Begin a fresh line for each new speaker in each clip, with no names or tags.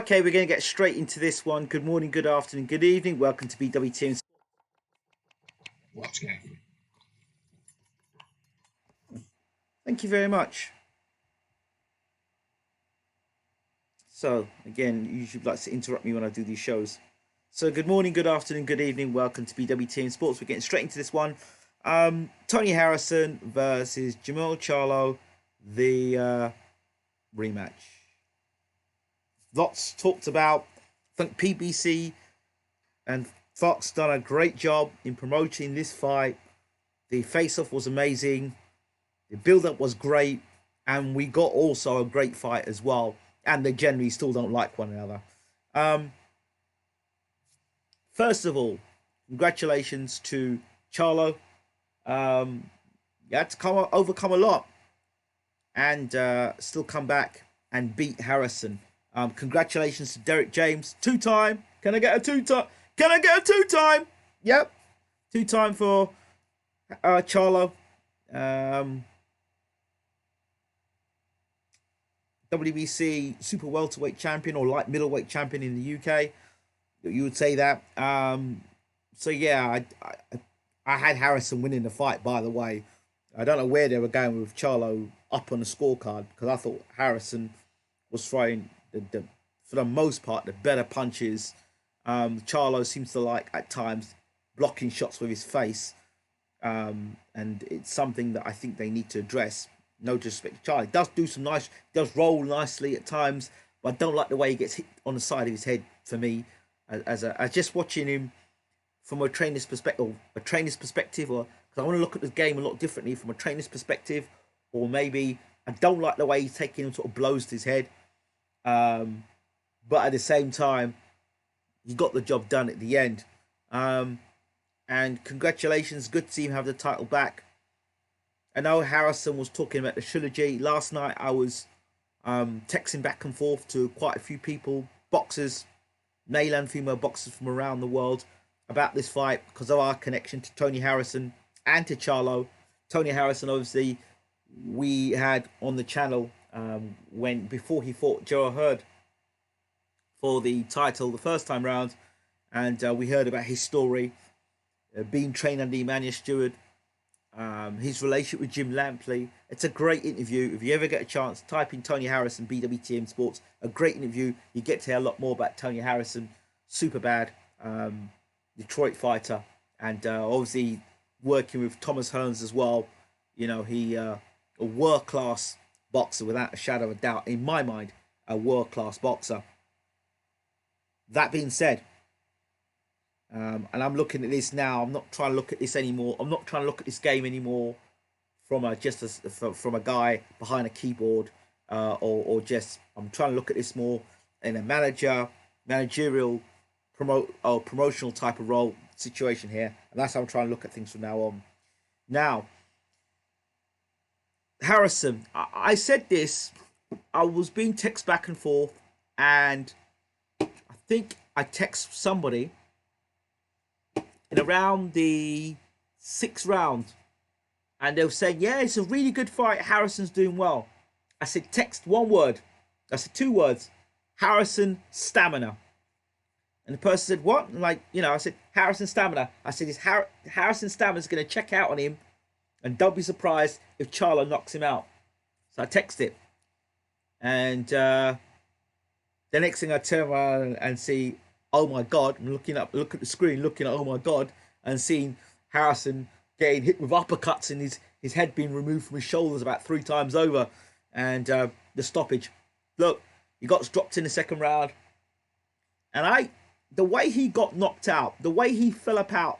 Okay, we're going to get straight into this one. Good morning, good afternoon, good evening. Welcome to BWTM.
Watch carefully.
Thank you very much. So, again, you usually like to interrupt me when I do these shows. So, good morning, good afternoon, good evening. Welcome to BWTM Sports. We're getting straight into this one. Tony Harrison versus Jamal Charlo, the rematch. Lots talked about. I think PBC and Fox done a great job in promoting this fight. The face-off was amazing. The build-up was great. And we got also a great fight as well. And they generally still don't like one another. First of all, congratulations to Charlo. You had to overcome a lot and still come back and beat Harrison. Congratulations to Derek James. Two-time. Can I get a two-time? Can I get a two-time? Yep. Two-time for Charlo. WBC super welterweight champion or light middleweight champion in the UK. You would say that. So yeah, I had Harrison winning the fight. By the way, I don't know where they were going with Charlo up on the scorecard because I thought Harrison was throwing for the most part the better punches. Charlo seems to like at times blocking shots with his face, and it's something that I think they need to address. No disrespect to Charlie. He does do some nice, does roll nicely at times, but I don't like the way he gets hit on the side of his head. For me, as just watching him from a trainer's perspective, or because I want to look at the game a lot differently from a trainer's perspective, or maybe I don't like the way he's taking him, sort of blows to his head. But at the same time, he got the job done at the end. And congratulations, good to see him have the title back. I know Harrison was talking about the trilogy. Last night I was texting back and forth to quite a few people, boxers, male and female boxers from around the world, about this fight because of our connection to Tony Harrison and to Charlo. Tony Harrison, obviously, we had on the channel before he fought Joe Hurd for the title the first time round, and we heard about his story, being trained under Emmanuel Stewart. His relationship with Jim Lampley. It's a great interview. If you ever get a chance, type in Tony Harrison, BWTM Sports. A great interview. You get to hear a lot more about Tony Harrison. Super bad. Detroit fighter. And obviously working with Thomas Hearns as well. You know, he a world-class boxer without a shadow of a doubt. In my mind, a world-class boxer. That being said, and I'm looking at this now. I'm not trying to look at this anymore. I'm not trying to look at this game anymore from from a guy behind a keyboard, or just I'm trying to look at this more in a managerial, promotional type of role situation here, and that's how I'm trying to look at things from now on. Now, Harrison, I said this. I was being texted back and forth, and I think I text somebody in around the 6th round, and they were saying, yeah, it's a really good fight, Harrison's doing well. I said, text one word. I said 2 words. Harrison stamina. And the person said, what? And I said, Harrison stamina. I said, Harrison stamina's going to check out on him, and don't be surprised if Charlo knocks him out. So I text it. And the next thing I turn around and see, oh my God, I'm look at the screen, looking at, oh my God, and seeing Harrison getting hit with uppercuts and his head being removed from his shoulders about 3 times over. And the stoppage. Look, he got dropped in the 2nd round. And the way he got knocked out, the way he fell apart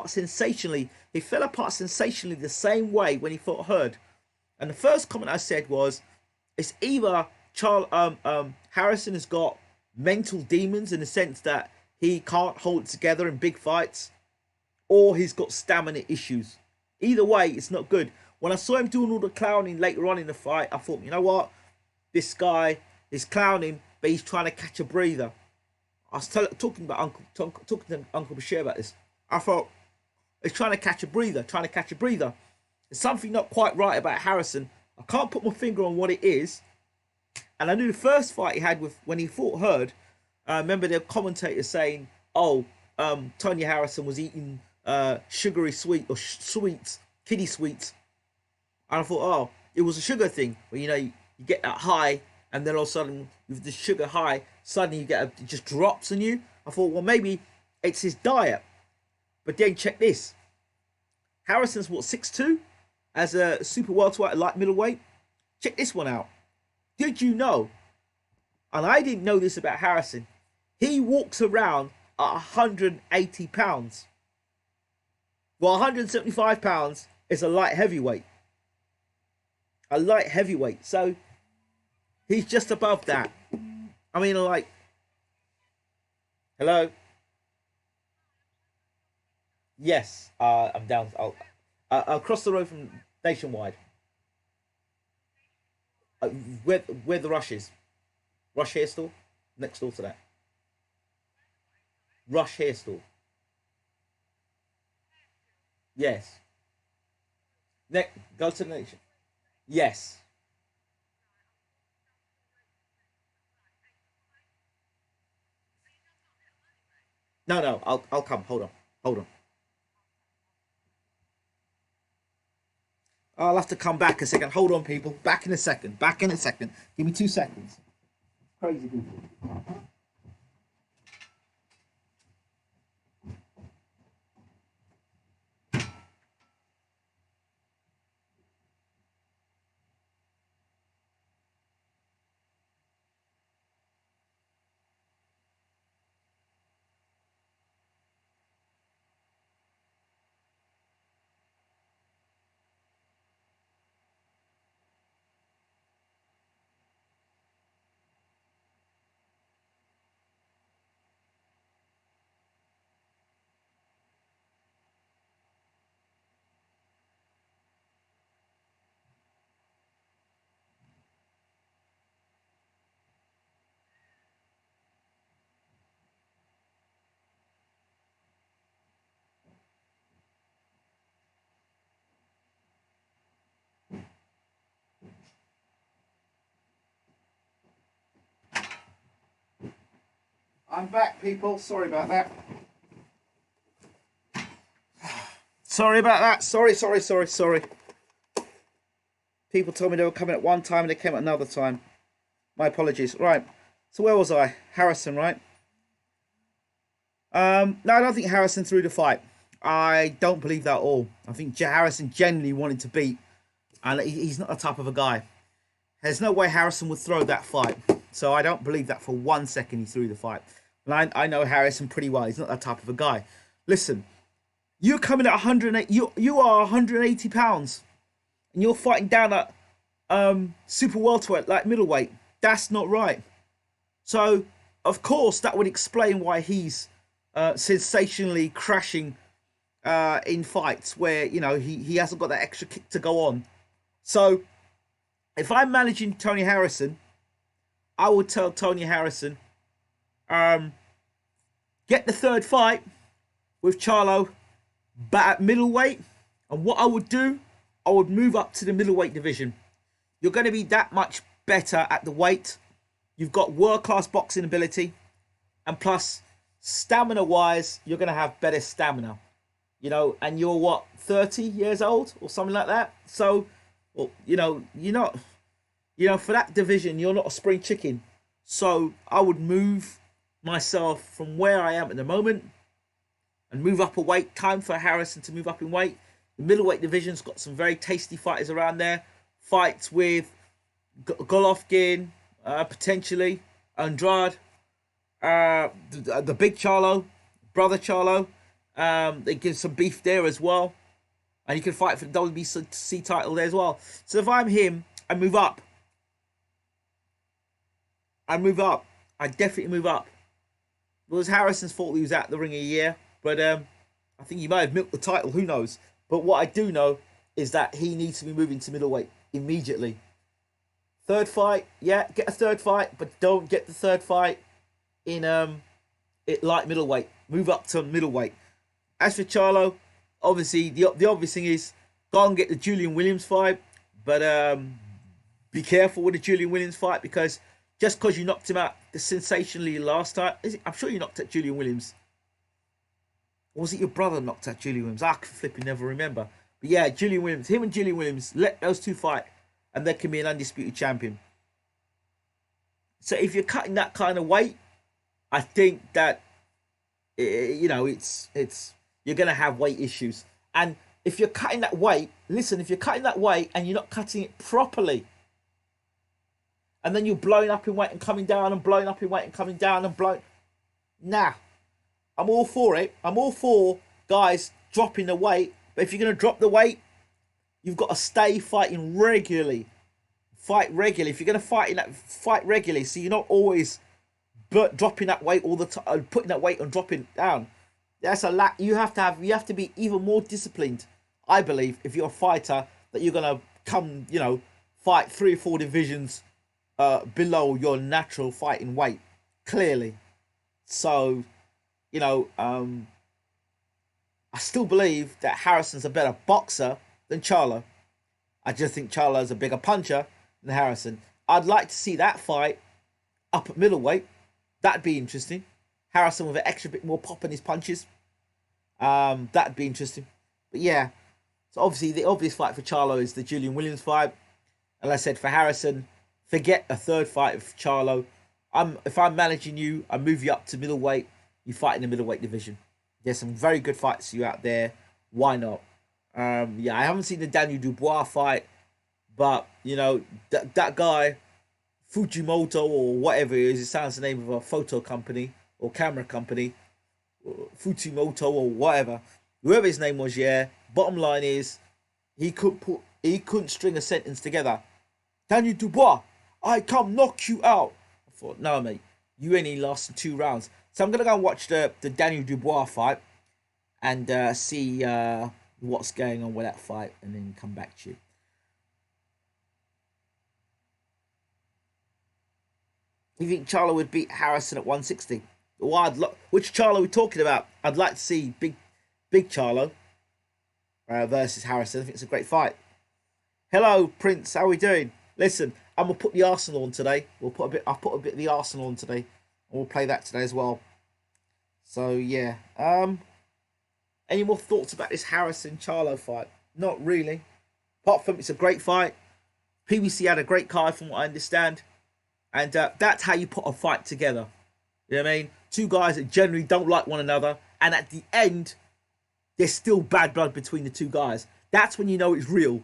sensationally. He fell apart sensationally the same way when he fought Hurd. And the first comment I said was, it's either Harrison has got mental demons in the sense that he can't hold it together in big fights, or he's got stamina issues. Either way, it's not good. When I saw him doing all the clowning later on in the fight, I thought, you know what? This guy is clowning, but he's trying to catch a breather. I was talking to Uncle Bashir about this. I thought, he's trying to catch a breather, There's something not quite right about Harrison. I can't put my finger on what it is. And I knew the first fight he had with when he fought Hurd. I remember the commentator saying, "Oh, Tony Harrison was eating sugary sweet or sweets, kiddie sweets." And I thought, oh, it was a sugar thing. Where you get that high, and then all of a sudden with the sugar high, suddenly it just drops on you. I thought, well, maybe it's his diet. But then check this: Harrison's what, 6'2" as a super welterweight, light middleweight. Check this one out. Did you know? And I didn't know this about Harrison. He walks around at 180 pounds. Well, 175 pounds is a light heavyweight. A light heavyweight. So he's just above that. I mean, like, hello? Yes, I'm down. I'll cross the road from Nationwide. Where the Rush is. Rush Hair Store? Next door to that. Rush Hair Store. Yes. Go to the Nation. Yes. No, I'll come. Hold on. Hold on. I'll have to come back a second. Hold on, people. Back in a second. Back in a second. Give me 2 seconds. Crazy people. I'm back, people. Sorry about that. Sorry about that. Sorry. People told me they were coming at one time and they came at another time. My apologies. Right. So where was I? Harrison, right? No, I don't think Harrison threw the fight. I don't believe that at all. I think Harrison genuinely wanted to beat, and he's not the type of a guy. There's no way Harrison would throw that fight. So I don't believe that for 1 second he threw the fight. And I know Harrison pretty well. He's not that type of a guy. Listen, you're coming at 108. You are 180 pounds, and you're fighting down at super welterweight, like middleweight. That's not right. So of course that would explain why he's sensationally crashing in fights where he hasn't got that extra kick to go on. So if I'm managing Tony Harrison, I would tell Tony Harrison, get the third fight with Charlo, but at middleweight. And what I would do, I would move up to the middleweight division. You're going to be that much better at the weight. You've got world-class boxing ability. And plus, stamina-wise, you're going to have better stamina. And you're what, 30 years old or something like that? So, well, you're not, for that division, you're not a spring chicken. So I would move myself from where I am at the moment and move up a weight. Time for Harrison to move up in weight. The middleweight division's got some very tasty fighters around there. Fights with Golovkin, potentially Andrade, the big Charlo, brother Charlo. They give some beef there as well, and you can fight for the WBC title there as well. So if I'm him, I move up. I definitely move up. Well, it was Harrison's fault he was out the ring a year, but I think he might have milked the title. Who knows? But what I do know is that he needs to be moving to middleweight immediately. Third fight, yeah, get a third fight, but don't get the third fight in light middleweight. Move up to middleweight. As for Charlo, obviously the obvious thing is go and get the Julian Williams fight, but be careful with the Julian Williams fight because just because you knocked him out sensationally last time. I'm sure you knocked out Julian Williams. Or was it your brother knocked out Julian Williams? I can flipping never remember. But yeah, Julian Williams, him and Julian Williams, let those two fight, and they can be an undisputed champion. So if you're cutting that kind of weight, I think that it's you're gonna have weight issues. And if you're cutting that weight, listen, if you're cutting that weight and you're not cutting it properly, and then you're blowing up in weight and coming down and blowing up in weight and coming down and blowing, nah, I'm all for it. I'm all for guys dropping the weight, but if you're gonna drop the weight, you've got to stay fighting regularly. Fight regularly. If you're gonna fight regularly, so you're not always dropping that weight all the time, putting that weight and dropping down. That's a lack. You have to be even more disciplined, I believe, if you're a fighter, that you're gonna come, fight 3 or 4 divisions below your natural fighting weight, clearly. So, I still believe that Harrison's a better boxer than Charlo. I just think Charlo's a bigger puncher than Harrison. I'd like to see that fight up at middleweight. That'd be interesting. Harrison with an extra bit more pop in his punches. That'd be interesting. But yeah, so obviously the obvious fight for Charlo is the Julian Williams fight. And like I said, for Harrison, forget a third fight of Charlo. If I'm managing you, I move you up to middleweight. You fight in the middleweight division. There's some very good fights for you out there. Why not? I haven't seen the Daniel Dubois fight, but that guy Fujimoto or whatever it is, it sounds the name of a photo company or camera company, Fujimoto or whatever, whoever his name was. Yeah, bottom line is he couldn't string a sentence together. Daniel Dubois, I come knock you out. I thought, no mate, you only lasted 2 rounds. So I'm gonna go and watch the Daniel Dubois fight and see what's going on with that fight, and then come back to you. You think Charlo would beat Harrison at 160? Which Charlo are we talking about? I'd like to see big Charlo versus Harrison. I think it's a great fight. Hello, Prince. How are we doing? Listen, I'm gonna put the Arsenal on today. I'll put a bit of the Arsenal on today, and we'll play that today as well. So yeah. Any more thoughts about this Harrison Charlo fight? Not really. Apart from it's a great fight. PBC had a great card from what I understand. And that's how you put a fight together. You know what I mean? 2 guys that generally don't like one another. And at the end, there's still bad blood between the 2 guys. That's when you know it's real.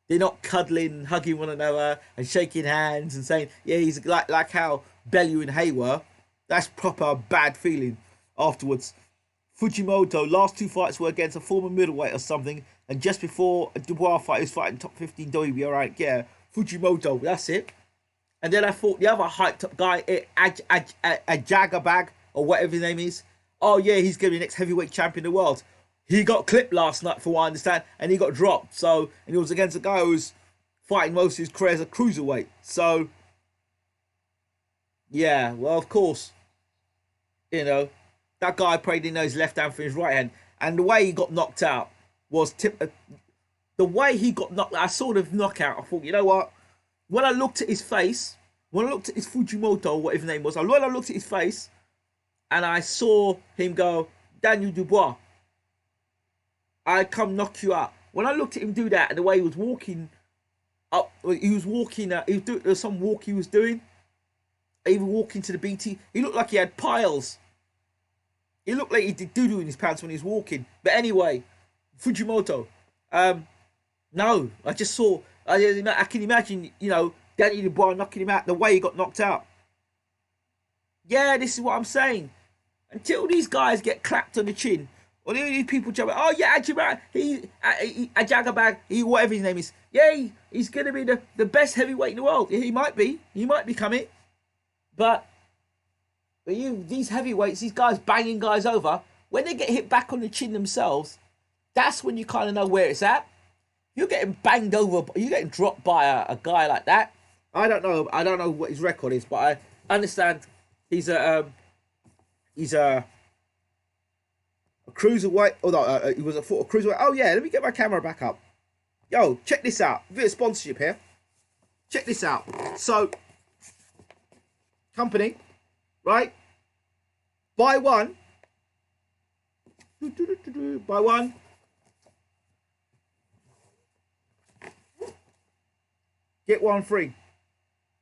They're not cuddling, hugging one another and shaking hands and saying, yeah, he's like how Bellew and Hay were. That's proper bad feeling afterwards. Fujimoto, last 2 fights were against a former middleweight or something. And just before a Dubois fight, he was fighting top 15 WBO. Alright, yeah. Fujimoto, that's it. And then I thought the other hyped up guy, a Jagabag or whatever his name is. Oh yeah, he's going to be the next heavyweight champion of the world. He got clipped last night, for what I understand, and he got dropped. So, and he was against a guy who was fighting most of his career as a cruiserweight. So, yeah, well, of course, that guy probably didn't know his left hand from his right hand. And the way he got knocked out was the way he got knocked. I saw the knockout. I thought, you know what? When I looked at his face, when I looked at his Fujimoto, whatever his name was, when I looked at his face, and I saw him go, Daniel Dubois, I come knock you out. When I looked at him do that, and the way he was walking up, there was some walk he was doing, even walking to the BT, he looked like he had piles. He looked like he did doo-doo in his pants when he was walking. But anyway, Fujimoto, no, I just saw, I can imagine, Daniel Dubois knocking him out the way he got knocked out. Yeah, this is what I'm saying. Until these guys get clapped on the chin, or these people jump, oh yeah, Ajagabag, whatever his name is, yeah, he's going to be the best heavyweight in the world. Yeah, he might become it. But these heavyweights, these guys banging guys over, when they get hit back on the chin themselves, that's when you kind of know where it's at. You're getting banged over, you're getting dropped by a guy like that. I don't know what his record is, but I understand he's a cruiserweight. Oh no, he was a cruiserweight. Oh yeah, let me get my camera back up. Yo, check this out. A bit of sponsorship here. Check this out. So company, right? Buy one. Buy one. Get one free.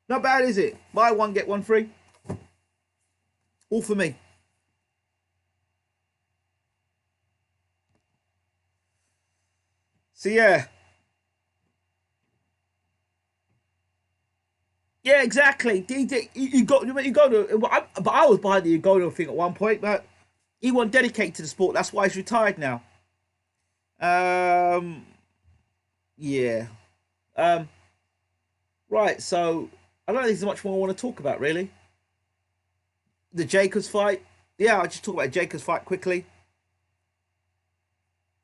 Not bad, is it? Buy one, get one free. All for me. So yeah. Yeah, exactly. You got to, but I was behind the Ugoda thing at one point, but he wasn't dedicated to the sport. That's why he's retired now. Yeah. Right. So I don't think there's much more I want to talk about, really. The Jacobs fight. Yeah, I'll just talk about Jacobs fight quickly.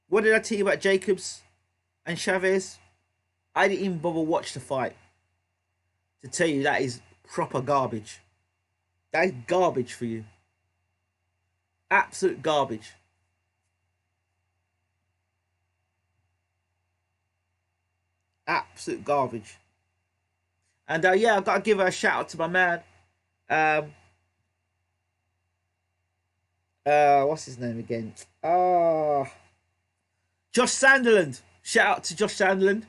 What did I tell you about Jacobs and Chavez? I didn't even bother watch the fight to tell you that is proper garbage. That is garbage for you. Absolute garbage. Absolute garbage. And yeah, I've got to give a shout out to my man. What's his name again? Josh Sunderland. Shout out to Josh Sunderland.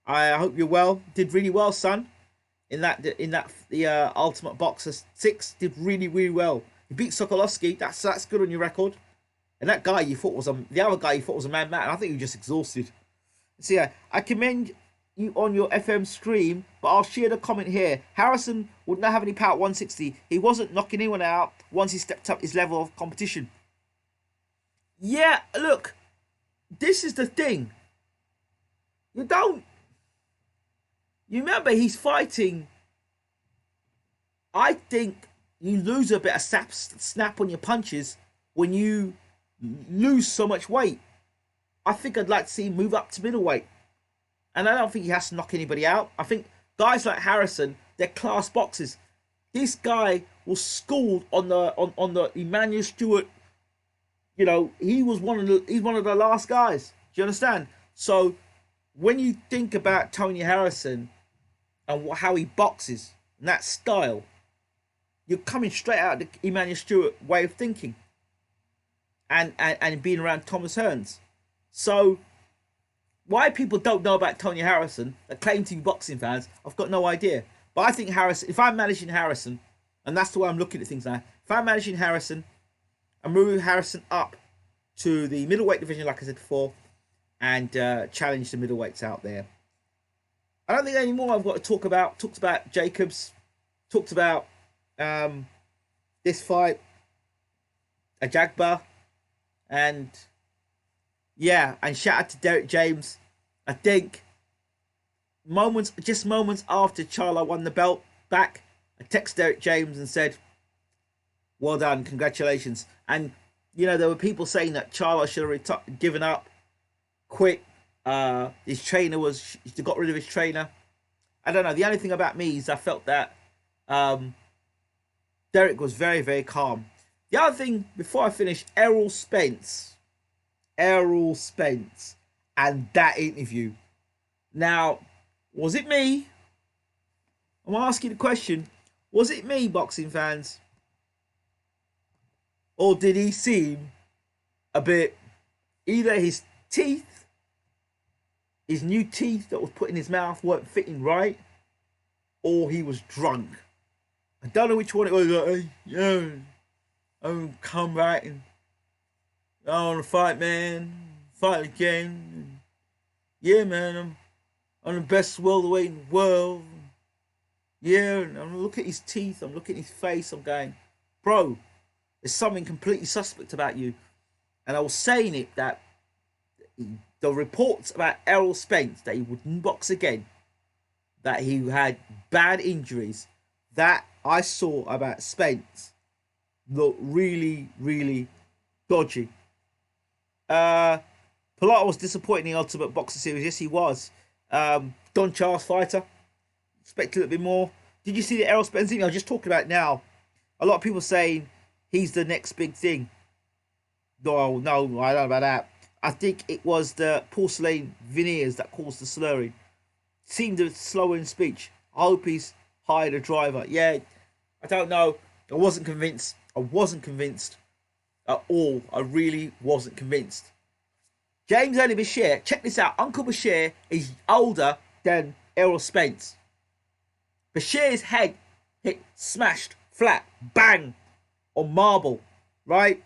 I hope you're well. Did really well, son. In the Ultimate Boxer 6, did really well. He beat Sokolowski. That's good on your record. And that guy you thought was the other guy you thought was a man. I think he was just exhausted. So yeah, I commend you on your FM stream, but I'll share the comment here. Harrison would not have any power at 160. He wasn't knocking anyone out once he stepped up his level of competition. Yeah, look, this is the thing. You remember he's fighting. I think you lose a bit of snap on your punches when you lose so much weight. I think I'd like to see him move up to middleweight. And I don't think he has to knock anybody out. I think guys like Harrison, they're class boxers. This guy was schooled on the Emmanuel Stewart. You know, he's one of the last guys. Do you understand? So when you think about Tony Harrison and how he boxes and that style, you're coming straight out of the Emmanuel Stewart way of thinking. And being around Thomas Hearns. So why people don't know about Tony Harrison, that claim to be boxing fans, I've got no idea. But I think Harrison, if I'm managing Harrison, and that's the way I'm looking at things now, if I'm managing Harrison, I'm moving Harrison up to the middleweight division, like I said before, and challenge the middleweights out there. I don't think any more I've got to talk about. Talked about Jacobs, talked about this fight, Ajagba, and yeah, and shout out to Derek James. I think moments after Charlo won the belt back, I texted Derek James and said, well done, congratulations. And you know, there were people saying that Charlo should have given up, quit. His trainer he got rid of his trainer. I don't know. The only thing about me is I felt that Derek was very, very calm. The other thing, before I finish, Errol Spence, and that interview. Now, was it me? I'm asking the question. Was it me, boxing fans? Or did he seem a bit, either his teeth, his new teeth that was put in his mouth weren't fitting right, or he was drunk? I don't know which one it was. Like, hey, yeah, I'm come back and I want to fight, man. Fight again. Yeah, man, I'm the best welterweight in the world. Yeah, and I'm looking at his teeth, I'm looking at his face, I'm going, bro, there's something completely suspect about you. And I was saying it that the reports about Errol Spence, that he wouldn't box again, that he had bad injuries, that I saw about Spence look really, really dodgy. Pilato was disappointing in the Ultimate Boxer Series. Yes, he was. Don Charles fighter. Expect a little bit more. Did you see the Errol Spence thing? I was just talking about it now. A lot of people saying he's the next big thing. No, I don't know about that. I think it was the porcelain veneers that caused the slurring. Seemed to slow in speech. I hope he's hired a driver. Yeah, I don't know. I wasn't convinced. I wasn't convinced at all. I really wasn't convinced. James Ali Bashir, check this out. Uncle Bashir is older than Errol Spence. Bashir's head hit smashed flat, bang, on marble, right?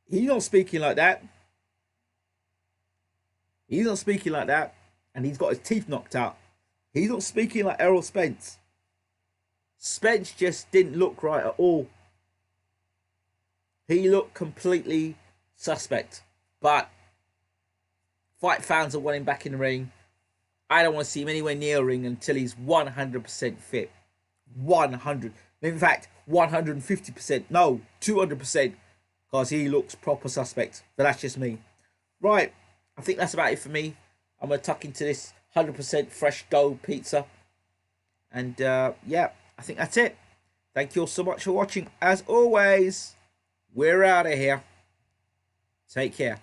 He's not speaking like that. He's not speaking like that. And he's got his teeth knocked out. He's not speaking like Errol Spence. Spence just didn't look right at all. He looked completely suspect. But fight fans are wanting back in the ring. I don't want to see him anywhere near the ring until he's 100% fit. 100. In fact, 150%. No, 200%. Because he looks proper suspect. But that's just me. Right. I think that's about it for me. I'm going to tuck into this 100% fresh dough pizza. And yeah, I think that's it. Thank you all so much for watching. As always, we're out of here. Take care.